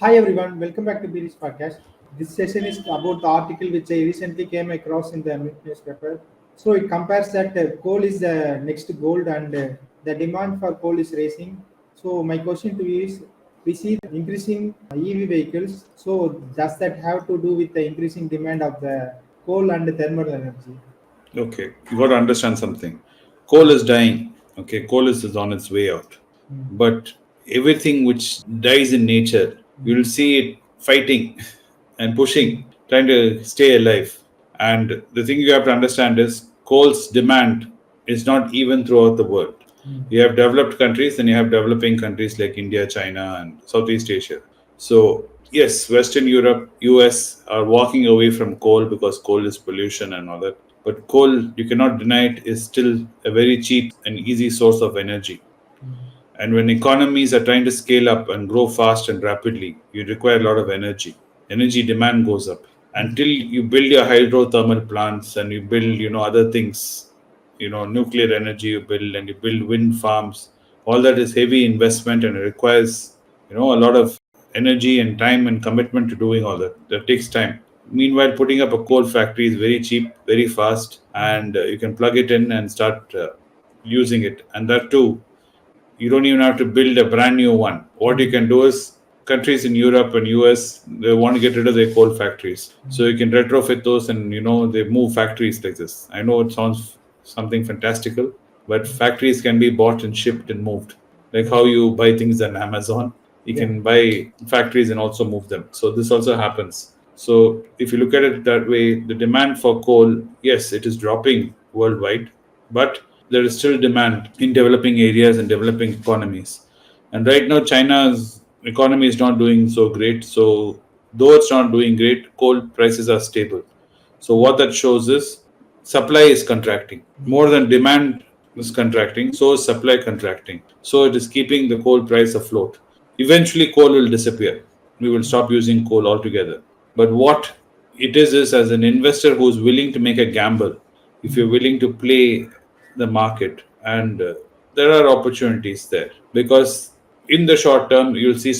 Hi everyone, welcome back to Biri's podcast. This session is about the article which I recently came across in the newspaper. So it compares that coal is the next gold and the demand for coal is rising. So my question to you is, we see increasing EV vehicles. So does that have to do with the increasing demand of the coal and thermal energy? Okay, you got to understand something. Coal is dying. Okay, coal is on its way out. Mm, But everything which dies in nature, you will see it fighting and pushing, trying to stay alive. And the thing you have to understand is coal's demand is not even throughout the world. mm, You have developed countries and you have developing countries like India, China, and Southeast Asia. So, yes, Western Europe, US are walking away from coal because coal is pollution and all that. But coal, you cannot deny it, is still a very cheap and easy source of energy. mm, And when economies are trying to scale up and grow fast and rapidly, you require a lot of energy. Energy demand goes up. Until you build your hydrothermal plants and you build, other things, nuclear energy you build and you build wind farms, all that is heavy investment and it requires, a lot of energy and time and commitment to doing all that. That takes time. Meanwhile, putting up a coal factory is very cheap, very fast, and you can plug it in and start using it. And that too, you don't even have to build a brand new one. What you can do is countries in Europe and US, they want to get rid of their coal factories. So you can retrofit those and they move factories like this. I know it sounds something fantastical, but factories can be bought and shipped and moved. Like how you buy things on Amazon, you yeah. can buy factories and also move them. So this also happens. So if you look at it that way, the demand for coal, yes, it is dropping worldwide, but there is still demand in developing areas and developing economies. And right now, China's economy is not doing so great. So, though it's not doing great, coal prices are stable. So, what that shows is supply is contracting. More than demand is contracting, so is supply contracting. So, it is keeping the coal price afloat. Eventually, coal will disappear. We will stop using coal altogether. But what it is as an investor who is willing to make a gamble, if you're willing to play the market, and there are opportunities there because in the short term you'll see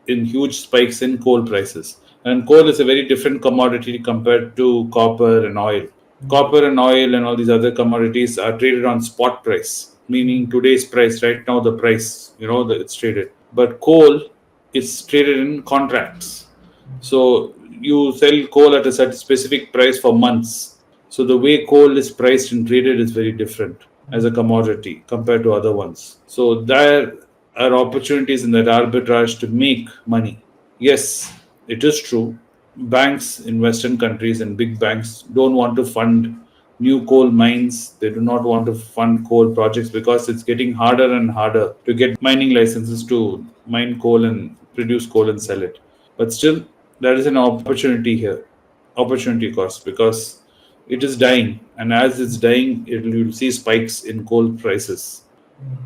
huge spikes in coal prices, and coal is a very different commodity compared to copper and oil. Copper and oil and all these other commodities are traded on spot price, meaning today's price right now, the price that it's traded. But coal is traded in contracts, so you sell coal at a certain specific price for months. So the way coal is priced and traded is very different as a commodity compared to other ones. So there are opportunities in that arbitrage to make money. Yes, it is true. Banks in Western countries and big banks don't want to fund new coal mines. They do not want to fund coal projects because it's getting harder and harder to get mining licenses to mine coal and produce coal and sell it. But still, there is an opportunity here, opportunity cost, because it is dying, and as it's dying, you'll see spikes in coal prices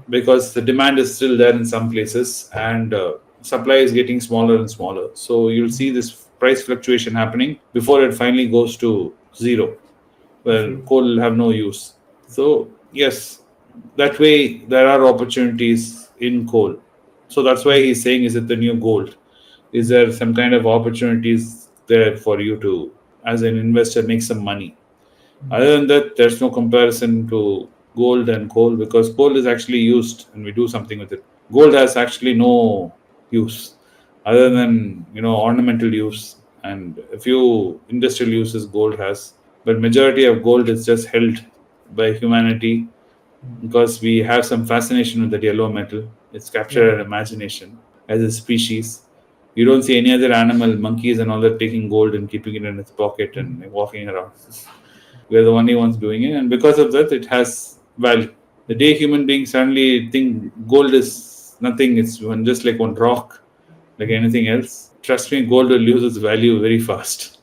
because the demand is still there in some places and supply is getting smaller and smaller. So you'll see this price fluctuation happening before it finally goes to zero, where Okay. coal will have no use. So yes, that way there are opportunities in coal. So that's why he's saying, is it the new gold? Is there some kind of opportunities there for you to, as an investor, make some money? Other than that, there's no comparison to gold and coal because coal is actually used and we do something with it. Gold has actually no use other than ornamental use and a few industrial uses gold has. But majority of gold is just held by humanity because we have some fascination with that yellow metal. It's Yeah. captured our imagination as a species. You don't see any other animal, monkeys and all that, taking gold and keeping it in its pocket and walking around. We are the only ones doing it, and because of that, it has value. The day human beings suddenly think gold is nothing, it's just like one rock, like anything else. Trust me, gold will lose its value very fast.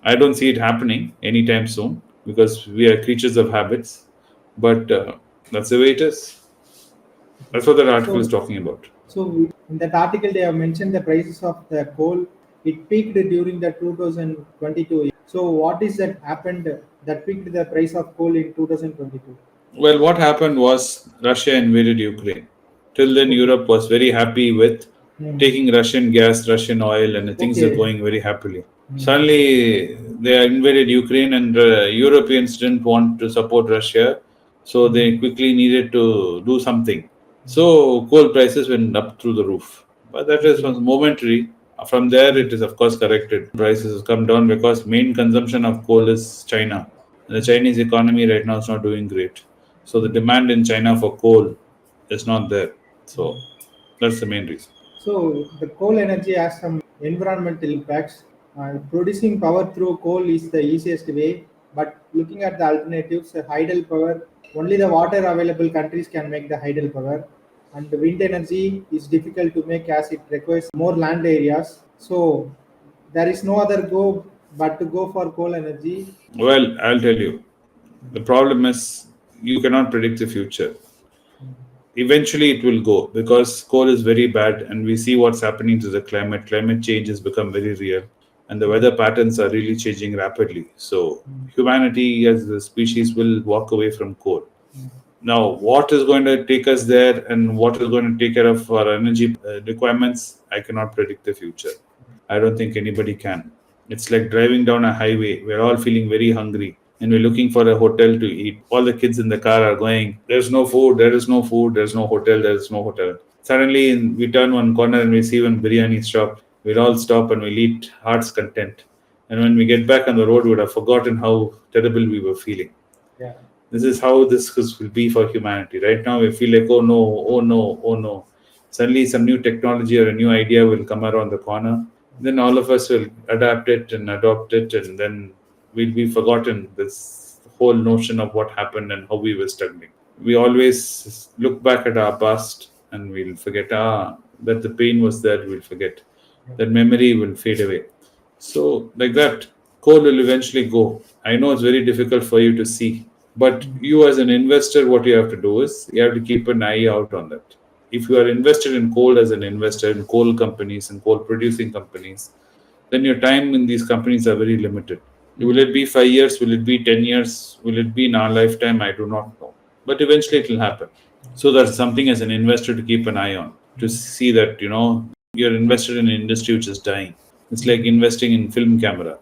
I don't see it happening anytime soon because we are creatures of habits, but that's the way it is. That's what that article is So, talking about. so in that article, they have mentioned the prices of the coal. It peaked during the 2022. So, what is that happened that peaked the price of coal in 2022? Well, what happened was Russia invaded Ukraine. Till then, Okay. Europe was very happy with taking Russian gas, Russian oil, and things are Okay. going very happily. Suddenly, they invaded Ukraine, and Europeans didn't want to support Russia, so they quickly needed to do something. So coal prices went up through the roof. But that was momentary. From there, it is of course corrected. Prices have come down because main consumption of coal is China. And the Chinese economy right now is not doing great. So the demand in China for coal is not there. So that's the main reason. So the coal energy has some environmental impacts. Producing power through coal is the easiest way, but looking at the alternatives, hydel power, only the water available countries can make the hydel power. And the wind energy is difficult to make as it requires more land areas. So there is no other go but to go for coal energy. Well, I'll tell you. The problem is you cannot predict the future. Eventually, it will go because coal is very bad, and we see what's happening to the climate. Climate change has become very real, and the weather patterns are really changing rapidly. So, humanity as a species will walk away from coal. Now, what is going to take us there and what is going to take care of our energy requirements, I cannot predict the future. I don't think anybody can. It's like driving down a highway. We're all feeling very hungry and we're looking for a hotel to eat. All the kids in the car are going, there's no food, there is no food, there's no hotel, there's no hotel. Suddenly, we turn one corner and we see one biryani shop. We'll all stop and we'll eat heart's content. And when we get back on the road, we would have forgotten how terrible we were feeling. Yeah. This is how this will be for humanity. Right now, we feel like, oh no, oh no, oh no. Suddenly, some new technology or a new idea will come around the corner. Then all of us will adapt it and adopt it, and then we'll be forgotten this whole notion of what happened and how we were struggling. We always look back at our past and we'll forget that the pain was there, we'll forget. That memory will fade away. So, like that, coal will eventually go. I know it's very difficult for you to see, but you, as an investor, what you have to do is you have to keep an eye out on that. If you are invested in coal as an investor in coal companies and coal producing companies, then your time in these companies are very limited. Will it be 5 years? Will it be 10 years? Will it be in our lifetime? I do not know. But eventually it will happen. So that's something as an investor to keep an eye on, to see that, you're invested in an industry which is dying. It's like investing in film camera,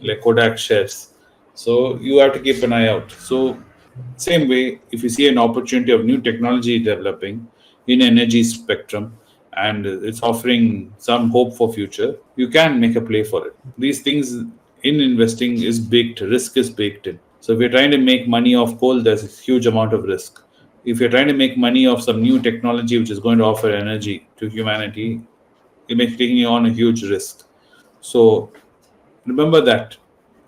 like Kodak shares. So you have to keep an eye out. So same way, if you see an opportunity of new technology developing in energy spectrum and it's offering some hope for future, you can make a play for it. These things in investing is baked, risk is baked in. So if you're trying to make money off coal, there's a huge amount of risk. If you're trying to make money off some new technology which is going to offer energy to humanity, you're taking on a huge risk. So remember that.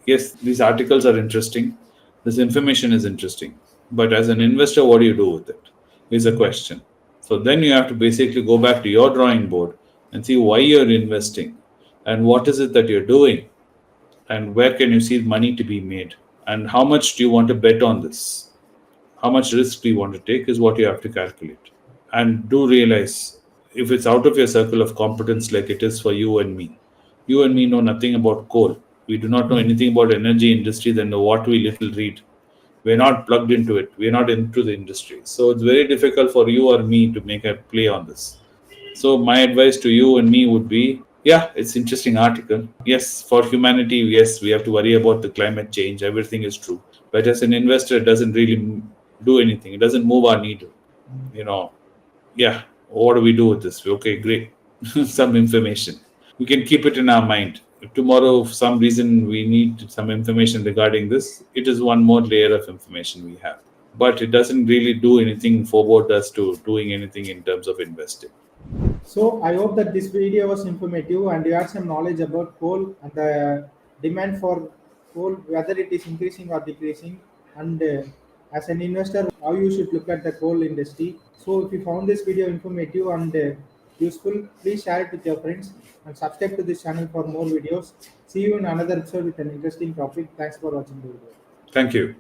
Yes, these articles are interesting. This information is interesting. But as an investor, what do you do with it? Is a question. So then you have to basically go back to your drawing board and see why you're investing and what is it that you're doing and where can you see money to be made and how much do you want to bet on this? How much risk do you want to take is what you have to calculate. And do realize if it's out of your circle of competence like it is for you and me know nothing about coal. We do not know anything about energy industry than what we little read. We're not plugged into it. We're not into the industry. So it's very difficult for you or me to make a play on this. So my advice to you and me would be, yeah, it's interesting article. Yes, for humanity, yes, we have to worry about the climate change. Everything is true. But as an investor, it doesn't really do anything. It doesn't move our needle. Yeah, what do we do with this? Okay, great. Some information. We can keep it in our mind. If tomorrow, for some reason, we need some information regarding this, it is one more layer of information we have. But it doesn't really do anything forward us to doing anything in terms of investing. So I hope that this video was informative and you had some knowledge about coal and the demand for coal, whether it is increasing or decreasing, and as an investor, how you should look at the coal industry. So if you found this video informative and useful, please share it with your friends and subscribe to this channel for more videos. See you in another episode with an interesting topic. Thanks for watching the video. Thank you.